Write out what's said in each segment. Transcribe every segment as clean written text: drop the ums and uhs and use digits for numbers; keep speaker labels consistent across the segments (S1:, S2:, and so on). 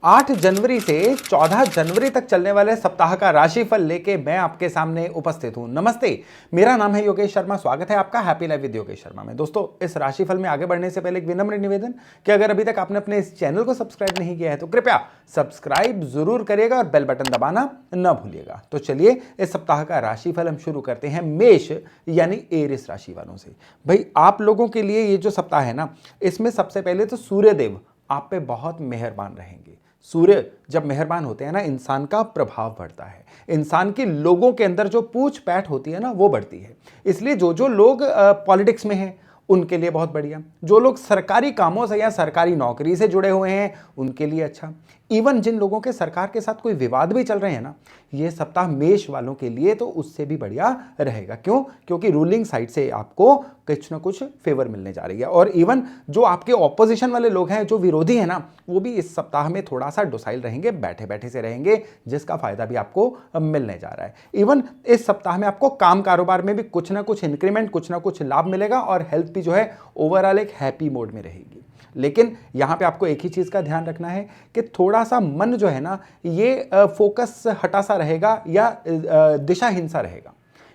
S1: 8 जनवरी से 14 जनवरी तक चलने वाले सप्ताह का राशिफल लेके मैं आपके सामने उपस्थित हूं। नमस्ते, मेरा नाम है योगेश शर्मा। स्वागत है आपका happy life with Yogesh Sharma में। दोस्तों, इस राशिफल में आगे बढ़ने से पहले एक विनम्र निवेदन कि अगर अभी तक आपने अपने इस चैनल को सब्सक्राइब नहीं किया है तो कृपया सब्सक्राइब जरूर करिएगा और बेल बटन दबाना न भूलिएगा। तो चलिए इस सप्ताह का राशिफल हम शुरू करते हैं मेष यानी एरिस राशि वालों से। भाई, आप लोगों के लिए ये जो सप्ताह है ना, इसमें सबसे पहले तो सूर्यदेव आप पे बहुत मेहरबान रहेंगे। सूर्य जब मेहरबान होते हैं ना, इंसान का प्रभाव बढ़ता है, इंसान की लोगों के अंदर जो पूछ पैठ होती है ना वो बढ़ती है। इसलिए जो लोग पॉलिटिक्स में हैं उनके लिए बहुत बढ़िया, जो लोग सरकारी कामों से या सरकारी नौकरी से जुड़े हुए हैं उनके लिए अच्छा, इवन जिन लोगों के सरकार के साथ कोई विवाद भी चल रहे हैं ना, ये सप्ताह मेष वालों के लिए तो उससे भी बढ़िया रहेगा। क्यों? क्योंकि रूलिंग साइड से आपको कुछ ना कुछ फेवर मिलने जा रही है। और इवन जो आपके ऑपोजिशन वाले लोग हैं, जो विरोधी हैं ना, वो भी इस सप्ताह में थोड़ा सा डोसाइल रहेंगे, बैठे बैठे से रहेंगे, जिसका फायदा भी आपको मिलने जा रहा है। इवन इस सप्ताह में आपको काम कारोबार में भी कुछ ना कुछ इंक्रीमेंट, कुछ ना कुछ लाभ मिलेगा और हेल्थ भी जो है ओवरऑल एक हैप्पी मोड में रहेगी। लेकिन यहां पे आपको एक ही चीज का ध्यान रखना है कि थोड़ा सा मन जो है ना, ये फोकस हटा सा रहेगा या दिशाहीन सा रहेगा।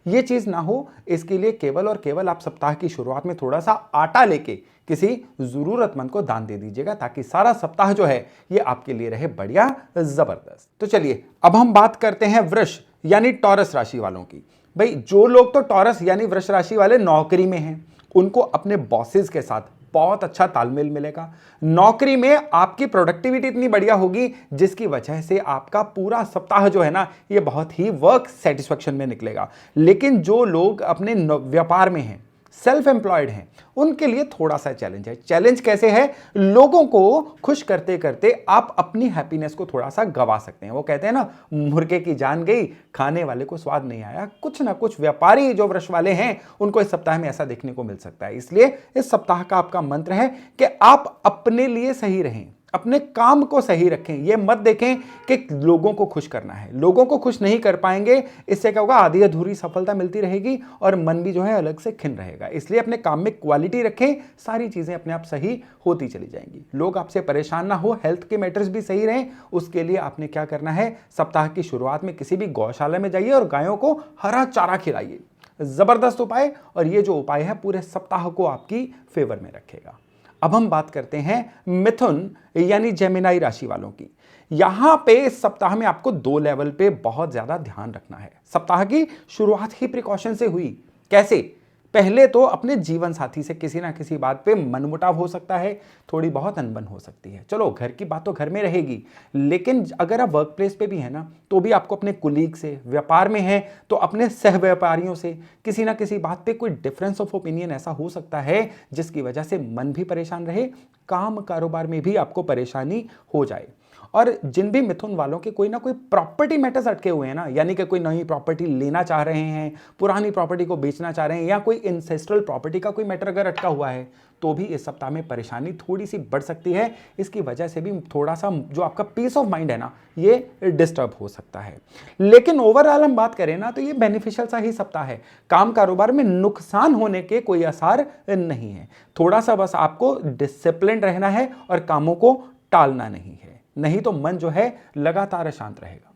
S1: ये चीज ना हो, इसके लिए केवल और केवल आप सप्ताह की शुरुआत में थोड़ा सा आटा लेके किसी जरूरतमंद को दान दे दीजिएगा, ताकि सारा सप्ताह जो है ये आपके लिए रहे बढ़िया जबरदस्त। तो चलिए अब हम बात करते हैं वृष यानी टॉरस राशि वालों की। भाई, जो लोग तो टॉरस यानी वृष राशि वाले नौकरी में हैं, उनको अपने बॉसेस के साथ बहुत अच्छा तालमेल मिलेगा। नौकरी में आपकी प्रोडक्टिविटी इतनी बढ़िया होगी जिसकी वजह से आपका पूरा सप्ताह जो है ना, ये बहुत ही वर्क सेटिस्फेक्शन में निकलेगा। लेकिन जो लोग अपने व्यापार में हैं, सेल्फ एम्प्लॉयड हैं, उनके लिए थोड़ा सा चैलेंज है। चैलेंज कैसे है? लोगों को खुश करते करते आप अपनी हैप्पीनेस को थोड़ा सा गवा सकते हैं। वो कहते हैं ना, मुर्गे की जान गई, खाने वाले को स्वाद नहीं आया। कुछ ना कुछ व्यापारी जो वृष वाले हैं, उनको इस सप्ताह में ऐसा देखने को मिल सकता है। इसलिए इस सप्ताह का आपका मंत्र है कि आप अपने लिए सही रहें, अपने काम को सही रखें। यह मत देखें कि लोगों को खुश करना है। लोगों को खुश नहीं कर पाएंगे, इससे क्या होगा? आधी अधूरी सफलता मिलती रहेगी और मन भी जो है अलग से खिन रहेगा। इसलिए अपने काम में क्वालिटी रखें, सारी चीजें अपने आप सही होती चली जाएंगी। लोग आपसे परेशान ना हो, हेल्थ के मैटर्स भी सही रहें, उसके लिए आपने क्या करना है? सप्ताह की शुरुआत में किसी भी गौशाला में जाइए और गायों को हरा चारा खिलाइए। जबरदस्त उपाय, और ये जो उपाय है पूरे सप्ताह को आपकी फेवर में रखेगा। अब हम बात करते हैं मिथुन यानी जेमिनाई राशि वालों की। यहां पे इस सप्ताह में आपको 2 लेवल पे बहुत ज्यादा ध्यान रखना है। सप्ताह की शुरुआत ही प्रिकॉशन से हुई। कैसे? पहले तो अपने जीवन साथी से किसी ना किसी बात पे मनमुटाव हो सकता है, थोड़ी बहुत अनबन हो सकती है। चलो, घर की बात तो घर में रहेगी, लेकिन अगर आप वर्क प्लेस पे भी है ना, तो भी आपको अपने कुलीग से, व्यापार में है तो अपने सह व्यापारियों से किसी ना किसी बात पे कोई डिफरेंस ऑफ ओपिनियन ऐसा हो सकता है जिसकी वजह से मन भी परेशान रहे, काम कारोबार में भी आपको परेशानी हो जाए। और जिन भी मिथुन वालों के कोई ना कोई प्रॉपर्टी मैटर्स अटके हुए हैं ना, यानी कि कोई नई प्रॉपर्टी लेना चाह रहे हैं, पुरानी प्रॉपर्टी को बेचना चाह रहे हैं, या कोई इंसेस्ट्रल प्रॉपर्टी का कोई मैटर अगर अटका हुआ है, तो भी इस सप्ताह में परेशानी थोड़ी सी बढ़ सकती है। इसकी वजह से भी थोड़ा सा जो आपका पीस ऑफ माइंड है ना, ये डिस्टर्ब हो सकता है। लेकिन ओवरऑल हम बात करें ना, तो ये बेनिफिशियल सा ही सप्ताह है। काम कारोबार में नुकसान होने के कोई आसार नहीं है। थोड़ा सा बस आपको डिसिप्लिन रहना है और कामों को टालना नहीं है, नहीं तो मन जो है लगातार अशांत रहेगा।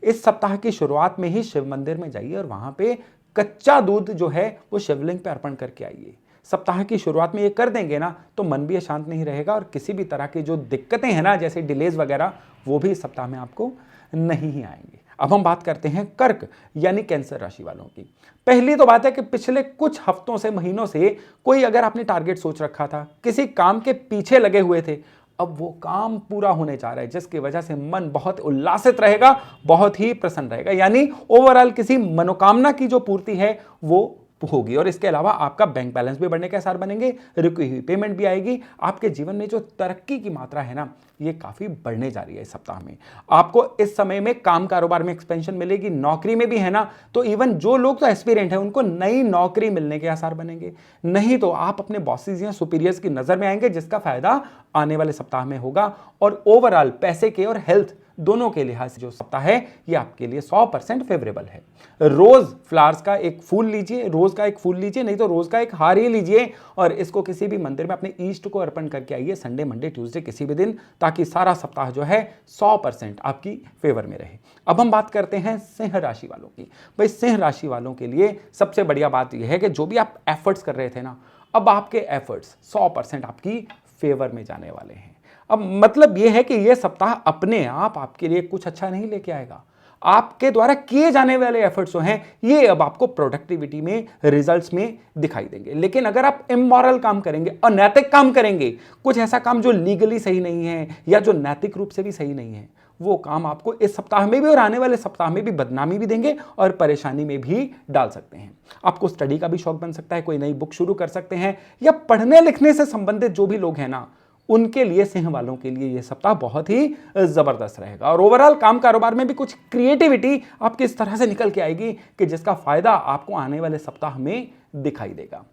S1: इस सप्ताह की शुरुआत में ही शिव मंदिर में जाइए और वहां पे कच्चा दूध जो है वो शिवलिंग पे अर्पण करके आइए। सप्ताह की शुरुआत में ये कर देंगे ना, तो मन भी अशांत नहीं रहेगा और किसी भी तरह की जो दिक्कतें हैं ना, जैसे डिलेज वगैरह, वो भी इस सप्ताह में आपको नहीं ही आएंगे। अब हम बात करते हैं कर्क यानी कैंसर राशि वालों की। पहली तो बात है कि पिछले कुछ हफ्तों से, महीनों से कोई अगर आपने टारगेट सोच रखा था, किसी काम के पीछे लगे हुए थे, अब वो काम पूरा होने जा रहा है, जिसकी वजह से मन बहुत उल्लासित रहेगा, बहुत ही प्रसन्न रहेगा। यानी ओवरऑल किसी मनोकामना की जो पूर्ति है वो होगी। और इसके अलावा आपका बैंक बैलेंस भी बढ़ने के आसार बनेंगे, रुकी हुई पेमेंट भी आएगी। आपके जीवन में जो तरक्की की मात्रा है ना, ये काफी बढ़ने जा रही है इस सप्ताह में। आपको इस समय में काम कारोबार में एक्सपेंशन मिलेगी। नौकरी में भी है ना, तो इवन जो लोग तो एस्पिरेंट हैं, उनको नई नौकरी मिलने के आसार बनेंगे। नहीं तो आप अपने बॉसेस या सुपीरियर्स की नजर में आएंगे, जिसका फायदा आने वाले सप्ताह में होगा। और ओवरऑल पैसे के और हेल्थ दोनों के लिहाज से जो सप्ताह है ये आपके लिए 100% फेवरेबल है। रोज फ्लावर्स का एक फूल लीजिए, रोज का एक फूल लीजिए, नहीं तो रोज का एक हार ही लीजिए और इसको किसी भी मंदिर में अपने ईष्ट को अर्पण करके आइए संडे, मंडे, ट्यूसडे किसी भी दिन, ताकि सारा सप्ताह जो है 100% आपकी फेवर में रहे। अब हम बात करते हैं सिंह राशि वालों की। भाई सिंह राशि वालों के लिए सबसे बढ़िया बात यह है कि जो भी आप एफर्ट्स कर रहे थे ना, अब आपके एफर्ट्स 100% आपकी फेवर में जाने वाले हैं। अब मतलब यह है कि यह सप्ताह अपने आप आपके लिए कुछ अच्छा नहीं लेके आएगा, आपके द्वारा किए जाने वाले एफर्ट्स जो हैं ये अब आपको प्रोडक्टिविटी में, रिजल्ट्स में दिखाई देंगे। लेकिन अगर आप इमोरल काम करेंगे, अनैतिक काम करेंगे, कुछ ऐसा काम जो लीगली सही नहीं है या जो नैतिक रूप से भी सही नहीं है, वो काम आपको इस सप्ताह में भी और आने वाले सप्ताह में भी बदनामी भी देंगे और परेशानी में भी डाल सकते हैं। आपको स्टडी का भी शौक बन सकता है, कोई नई बुक शुरू कर सकते हैं, या पढ़ने लिखने से संबंधित जो भी लोग हैं ना, उनके लिए, सिंह वालों के लिए यह सप्ताह बहुत ही जबरदस्त रहेगा। और ओवरऑल काम कारोबार में भी कुछ क्रिएटिविटी आपकी इस तरह से निकल के आएगी कि जिसका फायदा आपको आने वाले सप्ताह में दिखाई देगा।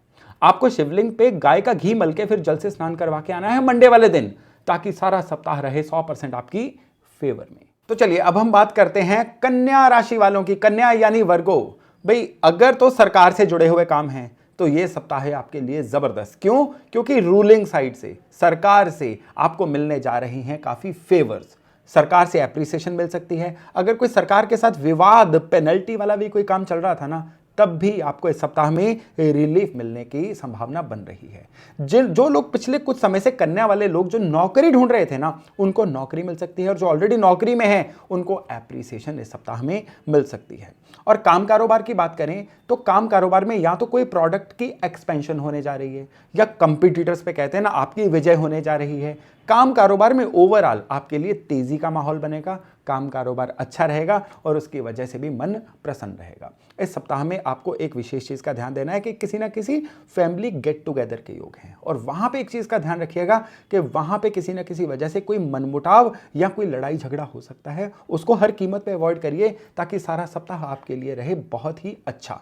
S1: आपको शिवलिंग पे गाय का घी मल के फिर जल से स्नान करवा के आना है मंडे वाले दिन, ताकि सारा सप्ताह रहे 100% आपकी फेवर में। तो चलिए अब हम बात करते हैं कन्या राशि वालों की। कन्या यानी वर्गो। भाई अगर तो सरकार से जुड़े हुए काम हैं तो ये सप्ताह है आपके लिए जबरदस्त। क्यों? क्योंकि रूलिंग साइड से, सरकार से आपको मिलने जा रही हैं काफी फेवर्स। सरकार से एप्रिसिएशन मिल सकती है। अगर कोई सरकार के साथ विवाद, पेनल्टी वाला भी कोई काम चल रहा था ना, तब भी आपको इस सप्ताह में रिलीफ मिलने की संभावना बन रही है। जो लोग पिछले कुछ समय से, कन्या वाले लोग जो नौकरी ढूंढ रहे थे ना, उनको नौकरी मिल सकती है, और जो ऑलरेडी नौकरी में है उनको एप्रिसिएशन इस सप्ताह में मिल सकती है। और काम कारोबार की बात करें तो काम कारोबार में या तो कोई प्रोडक्ट की एक्सपेंशन होने जा रही है, या कंपटीटर्स पे कहते हैं ना आपकी विजय होने जा रही है। काम कारोबार में ओवरऑल आपके लिए तेजी का माहौल बनेगा, काम कारोबार अच्छा रहेगा और उसकी वजह से भी मन प्रसन्न रहेगा। इस सप्ताह में आपको एक विशेष चीज का ध्यान देना है कि किसी ना किसी फैमिली गेट टुगेदर के योग हैं, और वहां पे एक चीज का ध्यान रखिएगा कि वहां पे किसी ना किसी वजह से कोई मनमुटाव या कोई लड़ाई झगड़ा हो सकता है, उसको हर कीमत पे अवॉइड करिए, ताकि सारा सप्ताह आपके लिए रहे बहुत ही अच्छा।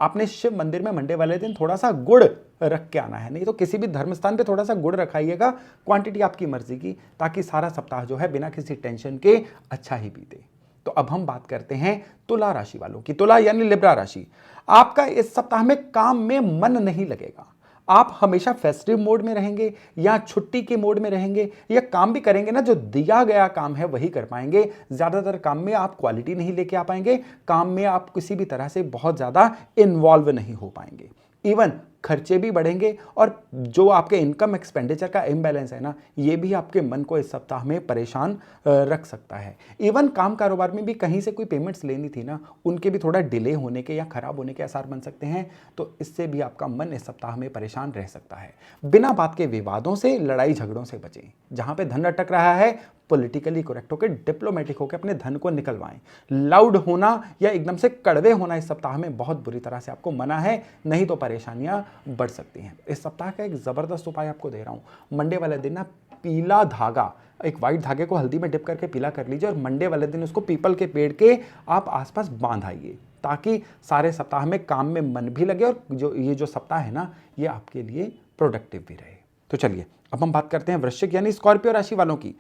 S1: आपने शिव मंदिर में मंडे वाले दिन थोड़ा सा गुड़ रख के आना है, नहीं तो किसी भी धर्म स्थान पे थोड़ा सा गुड़ रखाइएगा, क्वांटिटी आपकी मर्जी की, ताकि सारा सप्ताह जो है बिना किसी टेंशन के अच्छा ही बीते। तो अब हम बात करते हैं तुला राशि वालों की। तुला यानी लिब्रा राशि। आपका इस सप्ताह में काम में मन नहीं लगेगा। आप हमेशा फेस्टिव मोड में रहेंगे या छुट्टी के मोड में रहेंगे, या काम भी करेंगे ना, जो दिया गया काम है वही कर पाएंगे। ज्यादातर काम में आप क्वालिटी नहीं लेके आ पाएंगे, काम में आप किसी भी तरह से बहुत ज्यादा इन्वॉल्व नहीं हो पाएंगे। इवन खर्चे भी बढ़ेंगे, और जो आपके इनकम एक्सपेंडिचर का इम्बैलेंस है ना, ये भी आपके मन को इस सप्ताह में परेशान रख सकता है। इवन काम कारोबार में भी कहीं से कोई पेमेंट्स लेनी थी ना, उनके भी थोड़ा डिले होने के या खराब होने के आसार बन सकते हैं, तो इससे भी आपका मन इस सप्ताह में परेशान रह सकता है। बिना बात के विवादों से, लड़ाई झगड़ों से बचें। जहां पे धन अटक रहा है, पॉलिटिकली करेक्ट होकर, डिप्लोमेटिक होकर अपने धन को निकलवाएं। लाउड होना या एकदम से कड़वे होना इस सप्ताह में बहुत बुरी तरह से आपको मना है, नहीं तो परेशानियां बढ़ सकती हैं। इस सप्ताह का एक जबरदस्त उपाय आपको दे रहा हूं। मंडे वाले दिन ना पीला धागा, एक व्हाइट धागे को हल्दी में डिप करके पीला कर लीजिए, और मंडे वाले दिन उसको पीपल के पेड़ के आप आसपास बांध आइए, ताकि सारे सप्ताह में काम में मन भी लगे और जो सप्ताह है ना, ये आपके लिए प्रोडक्टिव भी रहे। तो चलिए अब हम बात करते हैं वृश्चिक यानी स्कॉर्पियो राशि वालों की।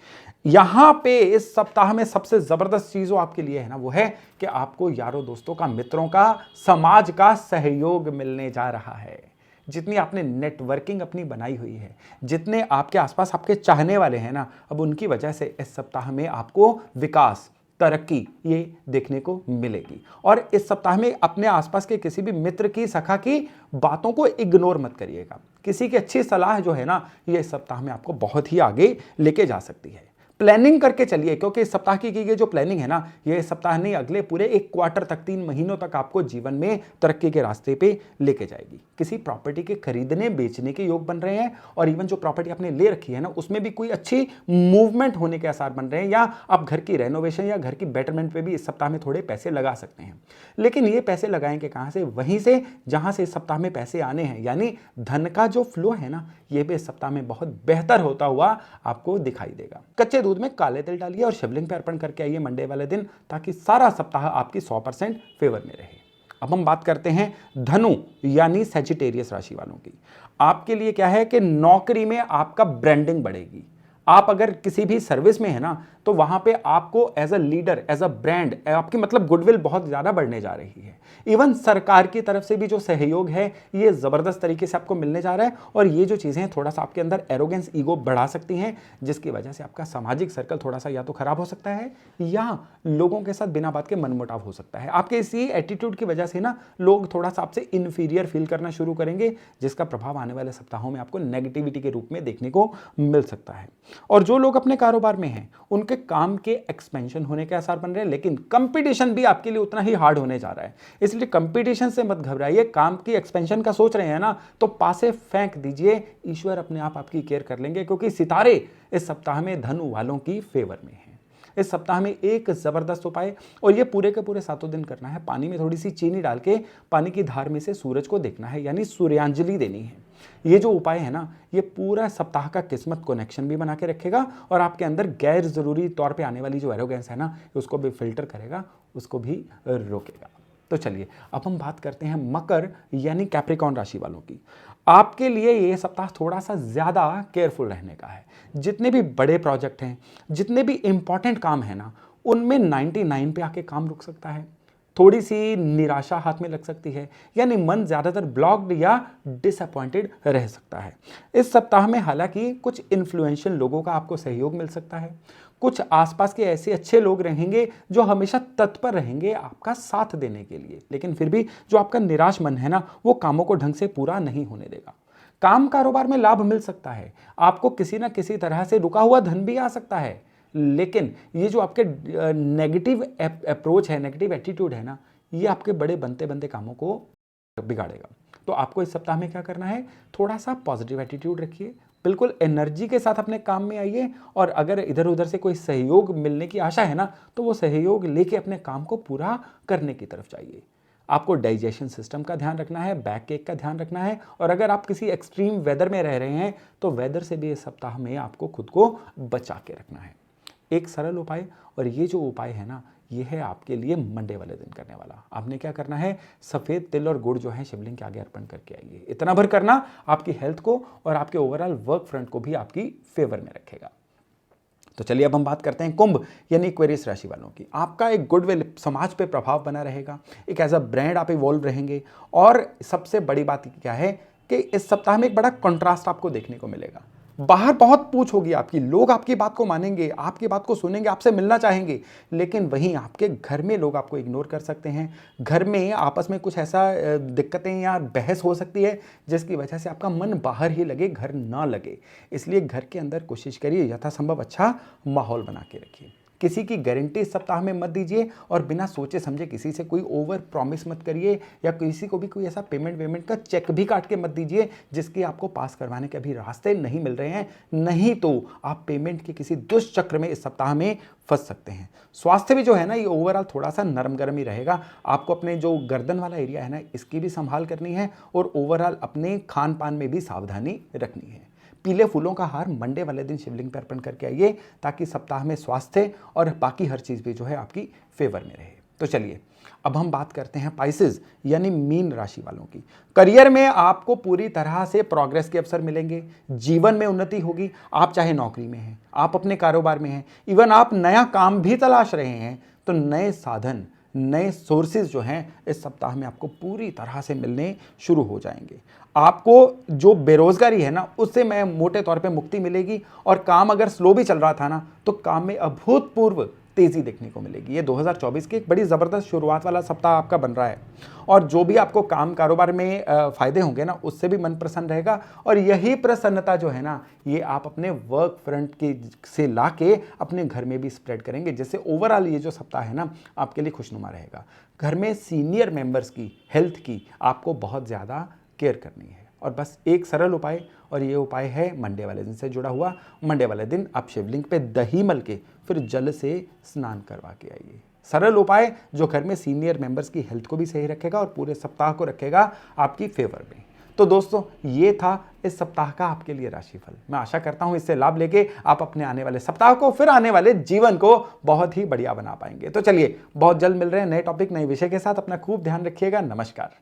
S1: यहां पे इस सप्ताह में सबसे जबरदस्त चीज जो आपके लिए है ना, वो है कि आपको यारों दोस्तों का, मित्रों का, समाज का सहयोग मिलने जा रहा है। जितनी आपने नेटवर्किंग अपनी बनाई हुई है, जितने आपके आसपास आपके चाहने वाले हैं ना, अब उनकी वजह से इस सप्ताह में आपको विकास, तरक्की ये देखने को मिलेगी। और इस सप्ताह में अपने आसपास के किसी भी मित्र की, सखा की बातों को इग्नोर मत करिएगा। किसी की अच्छी सलाह जो है ना, ये इस सप्ताह में आपको बहुत ही आगे लेके जा सकती है। प्लानिंग करके चलिए, क्योंकि इस सप्ताह की गई जो प्लानिंग है ना, ये इस सप्ताह नहीं, अगले पूरे एक क्वार्टर तक, 3 महीनों तक आपको जीवन में तरक्की के रास्ते पे लेके जाएगी। किसी प्रॉपर्टी के खरीदने बेचने के योग बन रहे हैं, और इवन जो प्रॉपर्टी आपने ले रखी है ना, उसमें भी कोई अच्छी मूवमेंट होने के आसार बन रहे हैं, या आप घर की रेनोवेशन या घर की बेटरमेंट पे भी इस सप्ताह में थोड़े पैसे लगा सकते हैं। लेकिन ये पैसे लगाएंगे कहां से? वहीं से जहां से इस सप्ताह में पैसे आने हैं, यानी धन का जो फ्लो है ना, ये भी इस सप्ताह में बहुत बेहतर होता हुआ आपको दिखाई देगा। कच्चे दूध में काले तिल डालिए और शिवलिंग पे अर्पण करके आइए मंडे वाले दिन, ताकि सारा सप्ताह आपकी 100% फेवर में रहे। अब हम बात करते हैं धनु यानी सैजिटेरियस राशि वालों की। आपके लिए क्या है कि नौकरी में आपका ब्रांडिंग बढ़ेगी, आप अगर किसी भी सर्विस में है ना, तो वहां पे आपको as a leader, as a brand, आपकी मतलब गुडविल बहुत ज्यादा बढ़ने जा रही है। इवन सरकार की तरफ से भी जो सहयोग है ये जबरदस्त तरीके से आपको मिलने जा रहा है, और ये जो चीजें हैं थोड़ा सा आपके अंदर एरोगेंस, ईगो बढ़ा सकती हैं, जिसकी वजह से आपका सामाजिक सर्कल थोड़ा सा या तो खराब हो सकता है या लोगों के साथ बिना बात के मनमुटाव हो सकता है। आपके इसी एटीट्यूड की वजह से ना लोग थोड़ा सा आपसे इंफीरियर फील करना शुरू करेंगे, जिसका प्रभाव आने वाले सप्ताहों में आपको नेगेटिविटी के रूप में देखने को मिल सकता है। और जो लोग अपने कारोबार में हैं उनके काम के एक्सपेंशन होने के आसार बन रहे हैं, लेकिन कंपटीशन भी आपके लिए उतना ही हार्ड होने जा रहा है। इसलिए कंपटीशन से मत घबराइए। काम की एक्सपेंशन का सोच रहे हैं ना, तो पासे फेंक दीजिए, ईश्वर अपने आप आपकी केयर कर लेंगे, क्योंकि सितारे इस सप्ताह में धन वालों की फेवर में हैं। इस सप्ताह में एक जबरदस्त उपाय, और ये पूरे के पूरे 7 दिन करना है। पानी में थोड़ी सी चीनी डाल के पानी की धार में से सूरज को देखना है, यानी सूर्यांजलि देनी है। ये जो उपाय है ना, ये पूरा सप्ताह का किस्मत कनेक्शन भी बना के रखेगा, और आपके अंदर गैर जरूरी तौर पे आने वाली जो एरोगेंस है ना, उसको भी फिल्टर करेगा, उसको भी रोकेगा। तो चलिए अब हम बात करते हैं मकर यानी कैप्रिकॉर्न राशि वालों की। आपके लिए ये सप्ताह थोड़ा सा ज्यादा केयरफुल रहने का है। जितने भी बड़े प्रोजेक्ट हैं, जितने भी इंपॉर्टेंट काम है ना, उनमें 99 पे आके काम रुक सकता है। थोड़ी सी निराशा हाथ में लग सकती है, यानी मन ज्यादातर ब्लॉक्ड या डिसअपॉइंटेड रह सकता है। इस सप्ताह में हालांकि कुछ इन्फ्लुएंशियल लोगों का आपको सहयोग मिल सकता है। कुछ आसपास के ऐसे अच्छे लोग रहेंगे जो हमेशा तत्पर रहेंगे आपका साथ देने के लिए, लेकिन फिर भी जो आपका निराश मन है ना, वो कामों को ढंग से पूरा नहीं होने देगा। काम कारोबार में लाभ मिल सकता है, आपको किसी ना किसी तरह से रुका हुआ धन भी आ सकता है, लेकिन ये जो आपके नेगेटिव अप्रोच है, नेगेटिव एटीट्यूड है ना, ये आपके बड़े बनते बनते कामों को बिगाड़ेगा। तो आपको इस सप्ताह में क्या करना है, थोड़ा सा पॉजिटिव एटीट्यूड रखिए, बिल्कुल एनर्जी के साथ अपने काम में आइए, और अगर इधर उधर से कोई सहयोग मिलने की आशा है ना, तो वो सहयोग लेके अपने काम को पूरा करने की तरफ जाइए। आपको डाइजेशन सिस्टम का ध्यान रखना है, बैक केक का ध्यान रखना है, और अगर आप किसी एक्सट्रीम वेदर में रह रहे हैं तो वेदर से भी इस सप्ताह में आपको खुद को बचा के रखना है। एक सरल उपाय, और ये जो उपाय है ना, ये है आपके लिए मंडे वाले दिन करने वाला। आपने क्या करना है, सफेद तिल और गुड़ जो है शिवलिंग के आगे अर्पण करके आइए। इतना भर करना आपकी हेल्थ को और आपके ओवरऑल वर्क फ्रंट को भी आपकी फेवर में रखेगा। तो चलिए अब हम बात करते हैं कुंभ यानी एक्वेरियस राशि वालों की। आपका एक गुडविल समाज पे प्रभाव बना रहेगा, एक एज अ ब्रांड आप इवॉल्व रहेंगे, और सबसे बड़ी बात क्या है कि इस सप्ताह में एक बड़ा कंट्रास्ट आपको देखने को मिलेगा। बाहर बहुत पूछ होगी आपकी, लोग आपकी बात को मानेंगे, आपकी बात को सुनेंगे, आपसे मिलना चाहेंगे, लेकिन वहीं आपके घर में लोग आपको इग्नोर कर सकते हैं। घर में आपस में कुछ ऐसा दिक्कतें या बहस हो सकती है जिसकी वजह से आपका मन बाहर ही लगे, घर ना लगे। इसलिए घर के अंदर कोशिश करिए यथासंभव अच्छा माहौल बना के रखिए। किसी की गारंटी इस सप्ताह में मत दीजिए, और बिना सोचे समझे किसी से कोई ओवर प्रॉमिस मत करिए, या किसी को भी कोई ऐसा पेमेंट का चेक भी काट के मत दीजिए जिसके आपको पास करवाने के अभी रास्ते नहीं मिल रहे हैं, नहीं तो आप पेमेंट के किसी दुष्चक्र में इस सप्ताह में फंस सकते हैं। स्वास्थ्य भी जो है ना, ये ओवरऑल थोड़ा सा नरम गरम ही रहेगा। आपको अपने जो गर्दन वाला एरिया है ना, इसकी भी संभाल करनी है, और ओवरऑल अपने खान पान में भी सावधानी रखनी है। पीले फूलों का हार मंडे वाले दिन शिवलिंग पर अर्पण करके आइए, ताकि सप्ताह में स्वास्थ्य और बाकी हर चीज भी जो है आपकी फेवर में रहे। तो चलिए अब हम बात करते हैं पाइसेस यानी मीन राशि वालों की। करियर में आपको पूरी तरह से प्रोग्रेस के अवसर मिलेंगे, जीवन में उन्नति होगी। आप चाहे नौकरी में हैं, आप अपने कारोबार में हैं, इवन आप नया काम भी तलाश रहे हैं, तो नए साधन, नए सोर्सेज जो हैं इस सप्ताह में आपको पूरी तरह से मिलने शुरू हो जाएंगे। आपको जो बेरोजगारी है ना, उससे मैं मोटे तौर पे मुक्ति मिलेगी, और काम अगर स्लो भी चल रहा था ना, तो काम में अभूतपूर्व तेजी देखने को मिलेगी। ये 2024 की एक बड़ी जबरदस्त शुरुआत वाला सप्ताह आपका बन रहा है, और जो भी आपको काम कारोबार में फायदे होंगे ना, उससे भी मन प्रसन्न रहेगा। और यही प्रसन्नता जो है ना, ये आप अपने वर्क फ्रंट के से ला के अपने घर में भी स्प्रेड करेंगे, जिससे ओवरऑल ये जो सप्ताह है ना आपके लिए खुशनुमा रहेगा। घर में सीनियर मेंबर्स की हेल्थ की आपको बहुत ज़्यादा केयर करनी है, और बस एक सरल उपाय, और ये उपाय है मंडे वाले दिन से जुड़ा हुआ। मंडे वाले दिन आप शिवलिंग पे दही मल के फिर जल से स्नान करवा के आइए। सरल उपाय जो घर में सीनियर मेंबर्स की हेल्थ को भी सही रखेगा और पूरे सप्ताह को रखेगा आपकी फेवर में। तो दोस्तों, ये था इस सप्ताह का आपके लिए राशिफल। मैं आशा करता हूं इससे लाभ लेके आप अपने आने वाले सप्ताह को, फिर आने वाले जीवन को बहुत ही बढ़िया बना पाएंगे। तो चलिए बहुत जल्द मिल रहे हैं नए टॉपिक, नए विषय के साथ। अपना खूब ध्यान रखिएगा। नमस्कार।